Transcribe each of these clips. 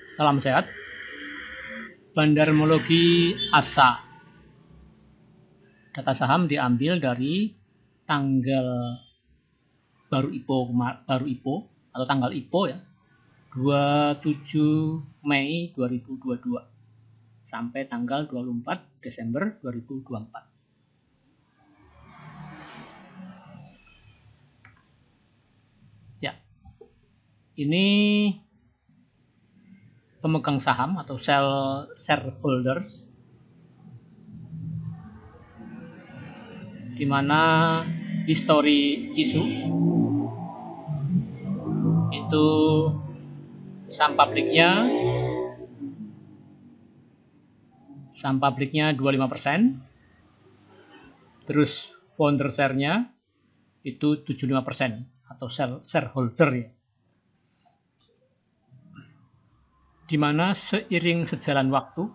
Salam sehat. Bandarmologi ASA. Data saham diambil dari tanggal baru IPO atau tanggal IPO ya, 27 Mei 2022 sampai tanggal 24 Desember 2024. Ya. Ini pemegang saham atau shareholders, di mana history isu itu saham publiknya 25%, terus founder share-nya itu 75% atau shareholder ya. Dimana seiring sejalan waktu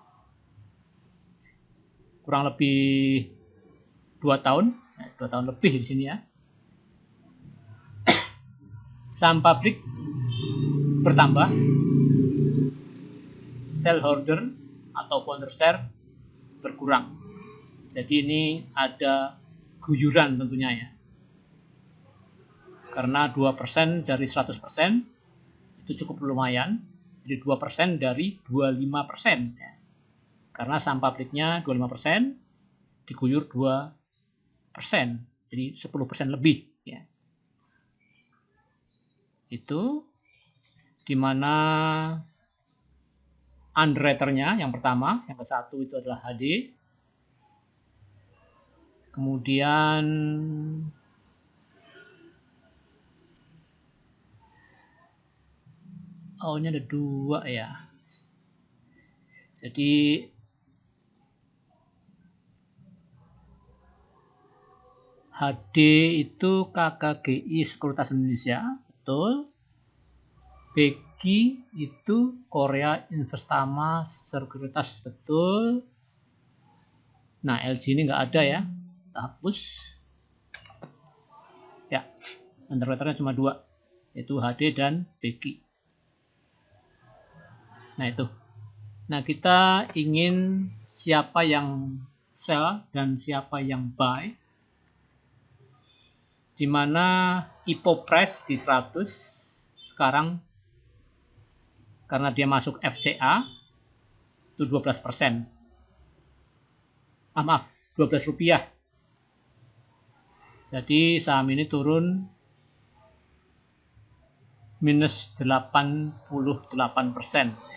kurang lebih 2 tahun lebih di sini ya, saham publik bertambah, shareholder atau founder share berkurang. Jadi ini ada guyuran tentunya ya, karena 2% dari 100% itu cukup lumayan. Jadi 2% dari 25% ya. Karena saham publiknya 25%, diguyur 2%, jadi 10% lebih ya. Itu dimana underwriter-nya yang pertama, yang ke-1 itu adalah HD. Kemudian ini ada 2 ya. Jadi HD itu KKGI Sekuritas Indonesia, betul. BEGI itu Korea Investama Sekuritas, betul. Nah, LG ini nggak ada ya, kita hapus. Ya, underwriternya cuma 2, yaitu HD dan BEGI. Nah itu. Nah, kita ingin siapa yang sell dan siapa yang buy. Dimana IPO price di 100 sekarang, karena dia masuk FCA itu 12%. Maaf, 12 rupiah. Jadi saham ini turun minus 88%.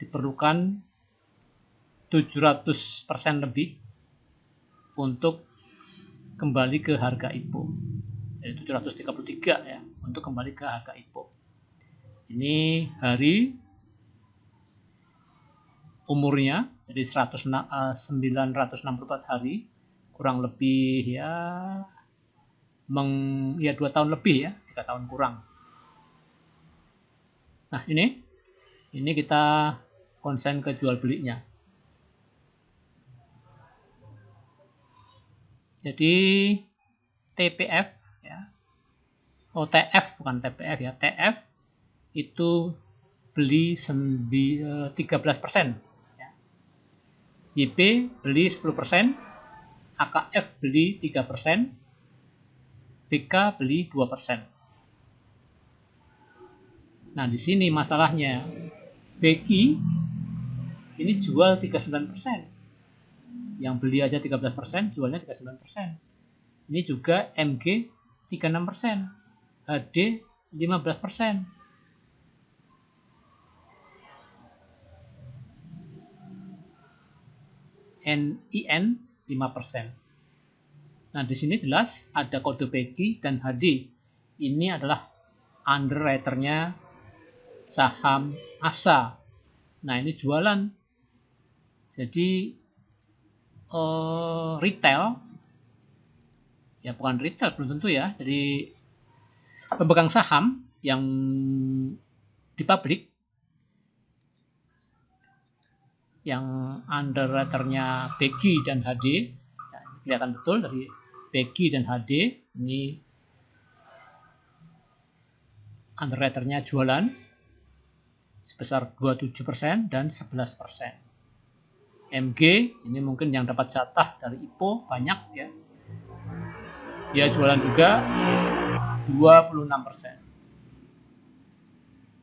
Diperlukan 700% lebih untuk kembali ke harga IPO. Jadi 733 ya untuk kembali ke harga IPO. Ini hari umurnya, jadi 964 hari, kurang lebih ya 2 tahun lebih ya, 3 tahun kurang. Nah ini kita konsen ke jual belinya. Jadi TPF ya, TF bukan TPF ya, TF itu beli 13%, ya. YP beli 10%, AKF beli 3%, BK beli 2%. Nah, di sini masalahnya BK ini jual 39%. Yang beli aja 13%, jualnya 39%. Ini juga MG 36%, HD 15%. NIN 5%. Nah, di sini jelas ada kode PEGI dan HD. Ini adalah underwriter-nya saham ASA. Nah, ini jualan. Jadi retail, ya bukan retail belum tentu ya. Jadi pemegang saham yang di publik, yang underwriter-nya BEGI dan HD, ya, kelihatan betul dari BEGI dan HD, ini underwriter-nya jualan. sebesar 27% dan 11%. MG ini mungkin yang dapat jatah dari IPO banyak ya. Dia jualan juga 26%.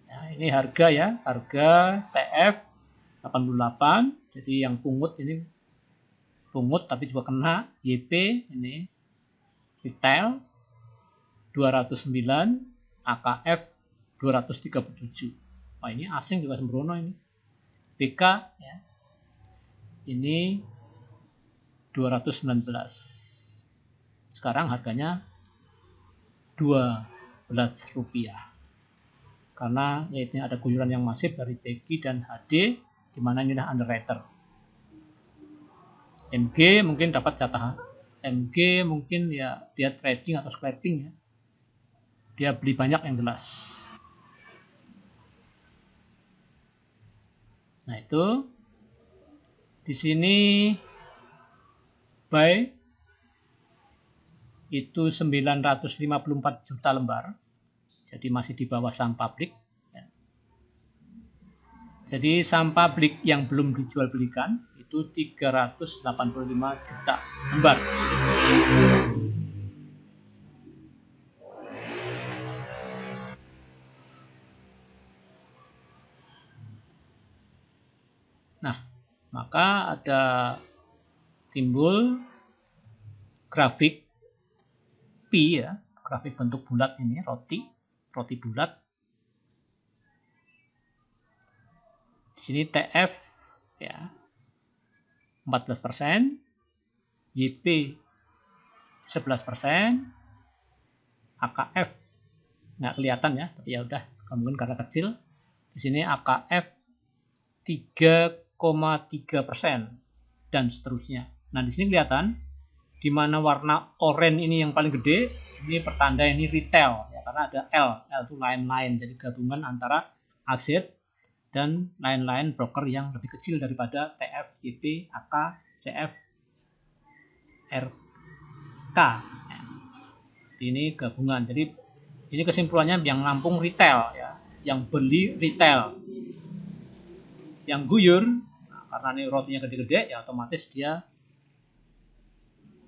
Nah, ini harga ya, harga TF 88. Jadi yang pungut ini pungut tapi juga kena. YP ini retail 209, AKF 237. Wah, ini asing juga sembrono ini. BK ya. Ini 219. Sekarang harganya 12 rupiah. Karena yaitu ada guyuran yang masif dari PEGI dan HD, di mana ini udah underwriter. MG mungkin dapat jatah. MG mungkin ya dia trading atau scalping ya. Dia beli banyak yang jelas. Nah itu di sini buy itu 954 juta lembar. Jadi masih di bawah saham publik. Jadi saham publik yang belum dijual belikan itu 385 juta lembar. Nah, maka ada timbul grafik P ya, grafik bentuk bulat ini, roti bulat. Di sini TF ya 14%, YP 11%, AKF nggak kelihatan ya, tapi ya udah, mungkin karena kecil. Di sini AKF 3,3% dan seterusnya. Nah di sini kelihatan di mana warna oranye ini yang paling gede, ini pertanda ini retail ya, karena ada L itu lain-lain, jadi gabungan antara aset dan lain-lain broker yang lebih kecil daripada TF, YP, AK, CF, RK. Ini gabungan. Jadi ini kesimpulannya yang nampung retail ya, yang beli retail, yang guyur. Nah, karena ini rotinya gede-gede ya otomatis dia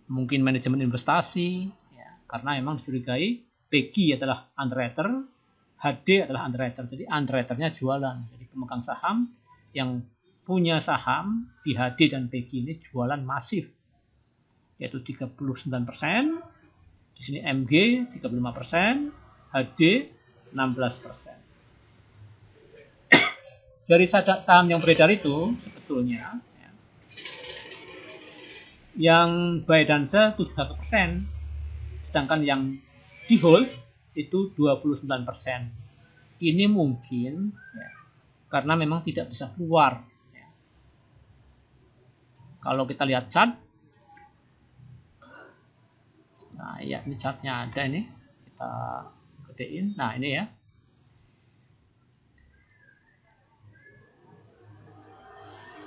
mungkin manajemen investasi ya, karena memang dicurigai PEGI adalah underwriter, HD adalah underwriter. Jadi underwriternya jualan. Jadi pemegang saham yang punya saham di HD dan PEGI ini jualan masif, yaitu 39%. Di sini MG 35%, HD 16%. Dari saham yang beredar itu sebetulnya ya, yang buy dan sell 71%, sedangkan yang di hold itu 29%. Ini mungkin ya, karena memang tidak bisa keluar. Ya. Kalau kita lihat chart, nah ya ini chartnya ada ini, kita gedein. Nah ini ya.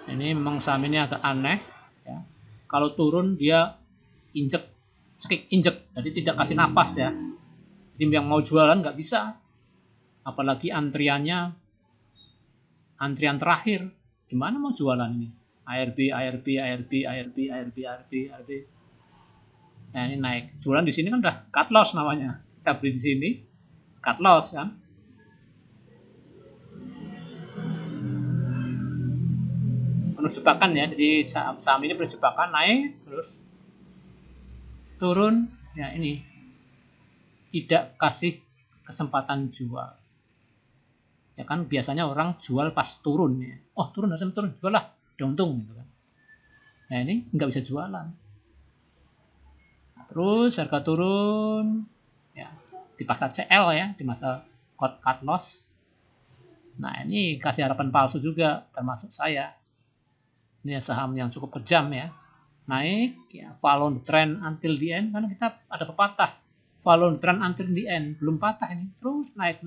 Ini memang saham ini agak aneh. Ya. Kalau turun dia injek, jadi tidak kasih napas ya. Jadi yang mau jualan nggak bisa. Apalagi antrian terakhir. Gimana mau jualan ini? ARB. Nah ini naik. Jualan di sini kan udah cut loss namanya. Kita beli di sini, cut loss kan. Penuh jebakan ya. Jadi saham ini penuh jebakan, naik terus turun. Ya ini tidak kasih kesempatan jual. Ya kan biasanya orang jual pas turun ya. Oh turun, harusnya turun, jual lah, udah untung gitu kan. Nah ini nggak bisa jualan. Nah, terus harga turun ya di pasar CL ya, di masa cut loss. Nah ini kasih harapan palsu juga, termasuk saya. Ini saham yang cukup kejam ya. Naik ya, follow the trend until the end, karena kita ada pepatah follow the trend until the end, belum patah ini, terus naik.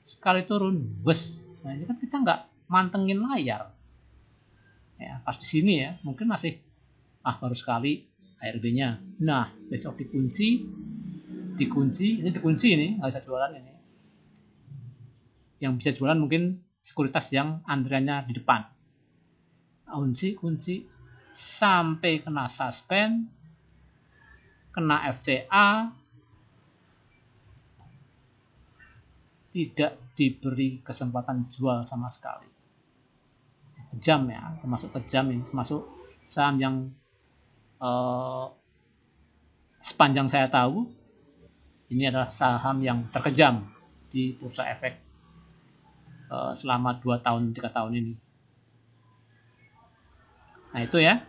Sekali turun, bus. Nah ini kan kita nggak mantengin layar. Ya, pas di sini ya, mungkin masih baru sekali ARB-nya. Nah, besok dikunci, ini nggak bisa jualan ini. Yang bisa jualan mungkin sekuritas yang antriannya di depan. Kunci sampai kena suspend, kena FCA, tidak diberi kesempatan jual sama sekali. Kejam ya, termasuk kejam ini, termasuk saham yang sepanjang saya tahu ini adalah saham yang terkejam di Bursa Efek selama 2-3 tahun ini. Nah itu ya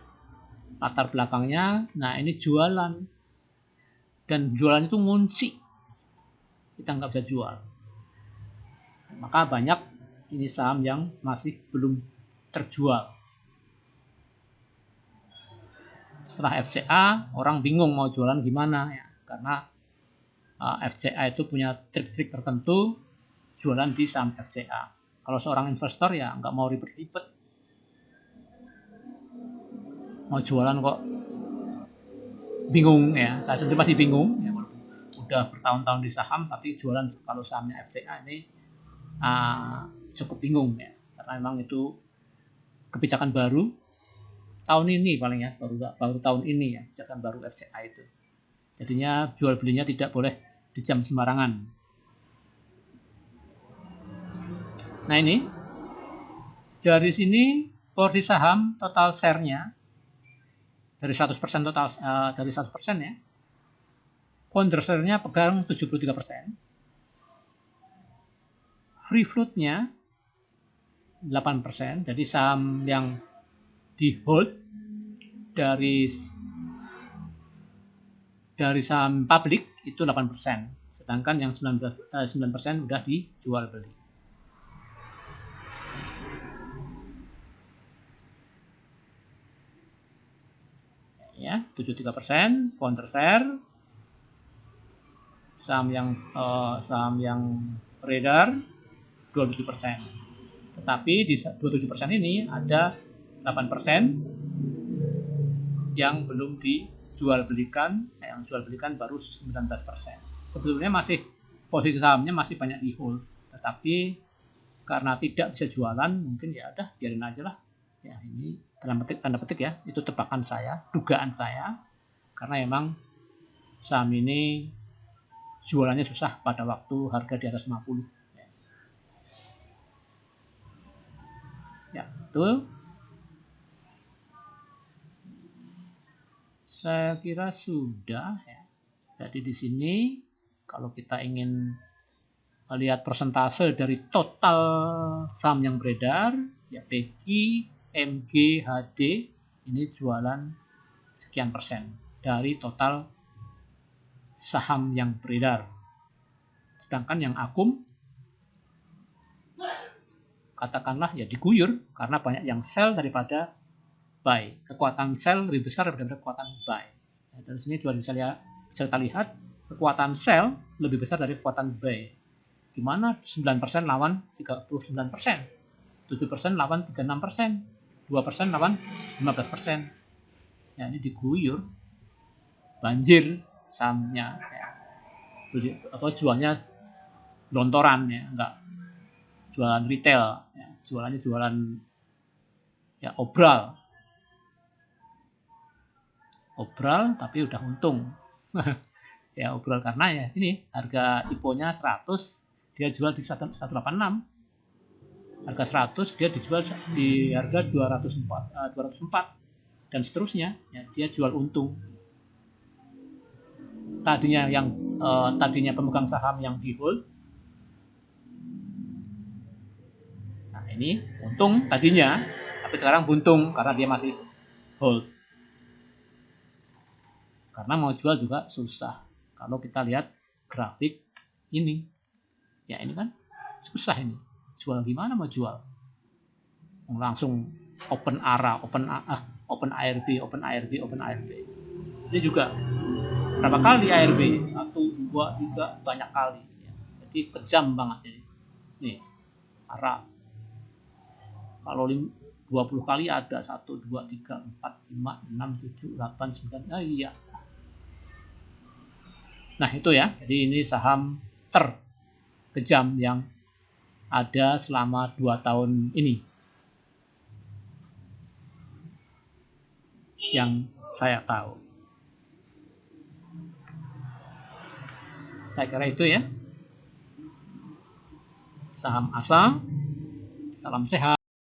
latar belakangnya. Nah ini jualan, dan jualan itu ngunci, kita nggak bisa jual. Maka banyak ini saham yang masih belum terjual. Setelah FCA orang bingung mau jualan gimana ya, karena FCA itu punya trik-trik tertentu jualan di saham FCA. Kalau seorang investor ya nggak mau ribet-ribet, mau jualan kok bingung ya. Saya sendiri masih bingung ya, udah bertahun-tahun di saham tapi jualan kalau sahamnya FCA ini cukup bingung ya, karena memang itu kebijakan baru tahun ini paling ya, baru tahun ini ya kebijakan baru FCA itu. Jadinya jual belinya tidak boleh di jam sembarangan. Nah ini dari sini porsi saham total share-nya dari 100% total, dari 100% ya, founder share-nya pegang 73%, free float-nya 8%, jadi saham yang di hold dari saham publik itu 8%, sedangkan yang 9% udah dijual beli. Ya, 73% founder share, saham yang beredar 27%. Tetapi di 27% ini ada 8% yang belum dijual belikan, yang jual belikan baru 19%. Sebetulnya masih posisi sahamnya masih banyak di hold, tetapi karena tidak bisa jualan, mungkin ya udah biarin aja lah. Ya ini tanda petik ya, itu tebakan saya, dugaan saya, karena emang saham ini jualannya susah pada waktu harga di atas 50. Ya, betul. Saya kira sudah ya. Jadi di sini kalau kita ingin lihat persentase dari total saham yang beredar, ya PEGI, MG, HD ini jualan sekian persen dari total saham yang beredar. Sedangkan yang akum katakanlah ya diguyur karena banyak yang sell daripada buy. Kekuatan sell lebih besar daripada kekuatan buy. Ya, dari sini juga bisa kita lihat kekuatan sell lebih besar dari kekuatan buy. Gimana 9% lawan 39%, 7% lawan 36%, 2% lawan 15%. Ya, ini diguyur, banjir sahamnya, ya. Jualnya gelontoran ya, enggak jualan retail, ya. Jualannya jualan ya obral tapi udah untung. Ya obral karena ya ini harga IPO-nya 100, dia jual di 186. Harga 100 dia dijual di harga 204 dan seterusnya ya, dia jual untung. Tadinya pemegang saham yang di hold, nah ini untung tadinya, tapi sekarang buntung karena dia masih hold. Karena mau jual juga susah. Kalau kita lihat grafik ini, ya ini kan susah ini. Jual gimana mau jual? Langsung open ARA, open ARB. Ini juga berapa kali ARB? 1, 2, 3, banyak kali. Ya. Jadi kejam banget ini. Nih, ARA. Kalau 20 kali ada 1, 2, 3, 4, 5, 6, 7, 8, 9. Ah iya. Nah itu ya, jadi ini saham terkejam yang ada selama 2 tahun ini yang saya tahu. Saya kira itu ya. Saham ASA, salam sehat.